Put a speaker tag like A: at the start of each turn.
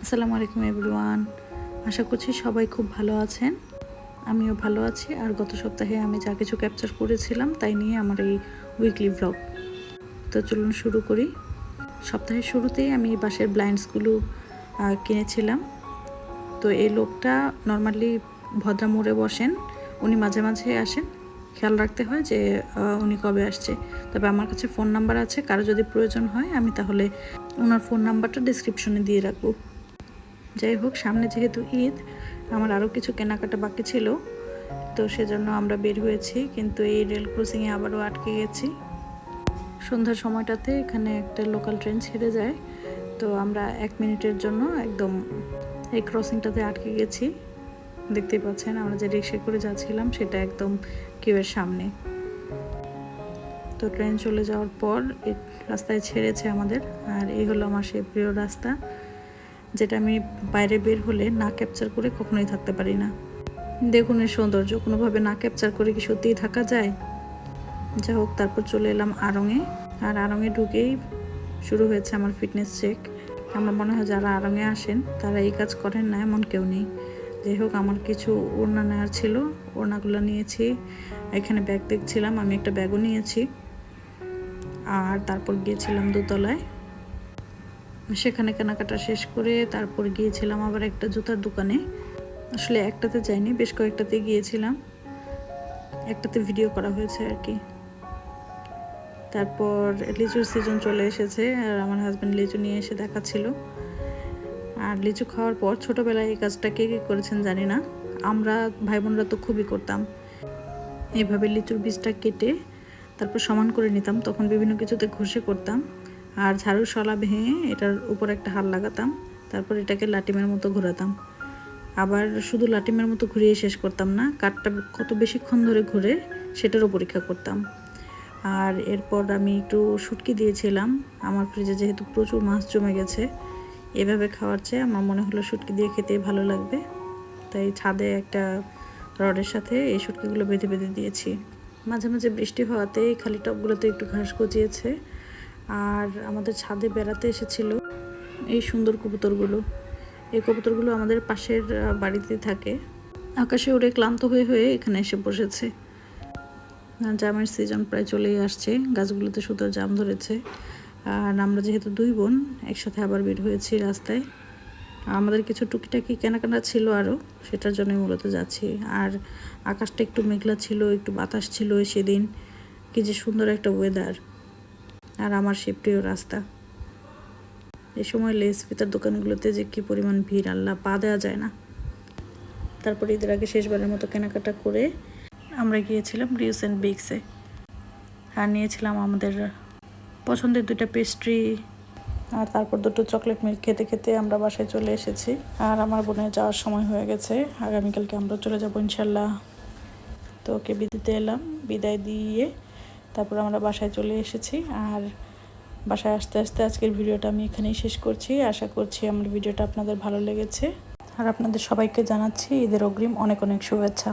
A: আসসালামু আলাইকুম এভরিওয়ান। আশা করছি সবাই খুব ভালো আছেন। আমিও ভালো আছি। আর গত সপ্তাহে আমি যা কিছু ক্যাপচার করেছিলাম তাই নিয়ে আমার এই উইকলি ভ্লগ। তো চলুন শুরু করি। সপ্তাহের শুরুতেই আমি বাসের ব্লাইন্ডসগুলো কিনেছিলাম। তো এই লোকটা নর্মালি ভদ্রা মোড়ে বসেন, উনি মাঝে মাঝে আসেন। খেয়াল রাখতে হয় যে উনি কবে আসছে। তবে আমার কাছে ফোন নাম্বার আছে, কারো যদি প্রয়োজন হয় আমি তাহলে ওনার ফোন নাম্বারটা ডিসক্রিপশনে দিয়ে রাখবো। যাই হোক, সামনে যেহেতু ঈদ, আমার আরও কিছু কেনাকাটা বাকি ছিল, তো সেজন্য আমরা বের হয়েছি। কিন্তু এই রেল ক্রসিংয়ে আবারও আটকে গেছি। সন্ধ্যার সময়টাতে এখানে একটা লোকাল ট্রেন ছেড়ে যায়, তো আমরা 1 মিনিটের জন্য একদম এই ক্রসিংটাতে আটকে গেছি। দেখতেই পাচ্ছেন আমরা যে রিক্সায় করে যাচ্ছিলাম সেটা একদম কিউয়ের সামনে। তো ট্রেন চলে যাওয়ার পর এই রাস্তায় ছেড়েছে আমাদের। আর এই হলো আমার সেই প্রিয় রাস্তা, যেটা আমি বাইরে বের হলে না ক্যাপচার করে কখনোই থাকতে পারি না। দেখুন এর সৌন্দর্য, কোনোভাবে না ক্যাপচার করে কি সত্যিই থাকা যায়? যা হোক, তারপর চলে এলাম আড়ংয়ে। আর আড়ংয়ে ঢুকেই শুরু হয়েছে আমার ফিটনেস চেক। আমার মনে হয় যারা আড়ংয়ে আসেন তারা এই কাজ করেন না এমন কেউ নেই। যাই হোক, আমার কিছু ওড়না নেওয়ার ছিল, ওড়নাগুলো নিয়েছি। এখানে ব্যাগ দেখছিলাম, আমি একটা ব্যাগও নিয়েছি। আর তারপর গিয়েছিলাম দোতলায়। সেখানে কেনাকাটা শেষ করে তারপর গিয়েছিলাম আবার একটা জুতার দোকানে। আসলে একটাতে যাইনি, বেশ কয়েকটাতে গিয়েছিলাম, একটাতে ভিডিও করা হয়েছে আর কি। তারপর লিচুর সিজন চলে এসেছে, আর আমার হাজব্যান্ড লিচু নিয়ে এসে দেখাচ্ছিল। আর লিচু খাওয়ার পর ছোটোবেলায় এই কাজটা কে কী করেছেন জানি না, আমরা ভাই বোনরা তো খুবই করতাম। এইভাবে লিচুর বীজটা কেটে তারপর সমান করে নিতাম, তখন বিভিন্ন কিছুতে ঘষে করতাম। আর ঝাড়ুর শলা ভেঙে এটার উপর একটা হাল লাগাতাম, তারপর এটাকে লাটিমের মতো ঘোরাতাম। আবার শুধু লাটিমের মতো ঘুরিয়ে শেষ করতাম না, কাঠটা কত বেশিক্ষণ ধরে ঘুরে সেটারও পরীক্ষা করতাম। আর এরপর আমি একটু শুটকি দিয়েছিলাম, আমার ফ্রিজে যেহেতু প্রচুর মাছ জমে গেছে। এভাবে খাওয়ার চেয়ে আমার মনে হলো শুটকি দিয়ে খেতে ভালো লাগবে, তাই ছাদে একটা রডের সাথে এই শুটকিগুলো বেঁধে বেঁধে দিয়েছি। মাঝে মাঝে বৃষ্টি হওয়াতে এই খালি টবগুলোতে একটু ঘাস গজিয়েছে। আর আমাদের ছাদে বেড়াতে এসেছিল এই সুন্দর কবুতরগুলো। এই কবুতরগুলো আমাদের পাশের বাড়িতে থাকে। আকাশে উড়ে ক্লান্ত হয়ে হয়ে এখানে এসে বসেছে। জামের সিজন প্রায় চলেই আসছে, গাছগুলোতে সুন্দর জাম ধরেছে। আর আমরা যেহেতু 2 বোন একসাথে আবার বের হয়েছি রাস্তায়। আমাদের কিছু টুকিটাকি কেনাকাটা ছিল আরও, সেটার জন্যই মূলত যাচ্ছি। আর আকাশটা একটু মেঘলা ছিল, একটু বাতাস ছিল সেদিন। কি যে সুন্দর একটা ওয়েদার। আর আমার সে প্রিয় রাস্তা। এই সময় লেস ফিতার দোকানগুলোতে যে কী পরিমাণ ভিড়, আল্লাহ, পা দেওয়া যায় না। তারপর ঈদের আগে শেষবারের মতো কেনাকাটা করে আমরা গিয়েছিলাম রিউস অ্যান্ড বিগসে। আর নিয়েছিলাম আমাদের পছন্দের 2টা পেস্ট্রি, আর তারপর 2টো চকলেট মিল্ক খেতে খেতে আমরা বাসায় চলে এসেছি। আর আমার বোনের যাওয়ার সময় হয়ে গেছে, আগামীকালকে আমরা চলে যাবো ইনশাল্লাহ। তো ওকে দিতে এলাম, বিদায় দিয়ে তারপর আমরা বাসায় চলে এসেছি। আর বাসায় আসতে আসতে আজকের ভিডিওটা আমি এখানেই শেষ করছি। আশা করছি আমার ভিডিওটা আপনাদের ভালো লেগেছে। আর আপনাদের সবাইকে জানাচ্ছি ঈদের অগ্রিম অনেক অনেক শুভেচ্ছা।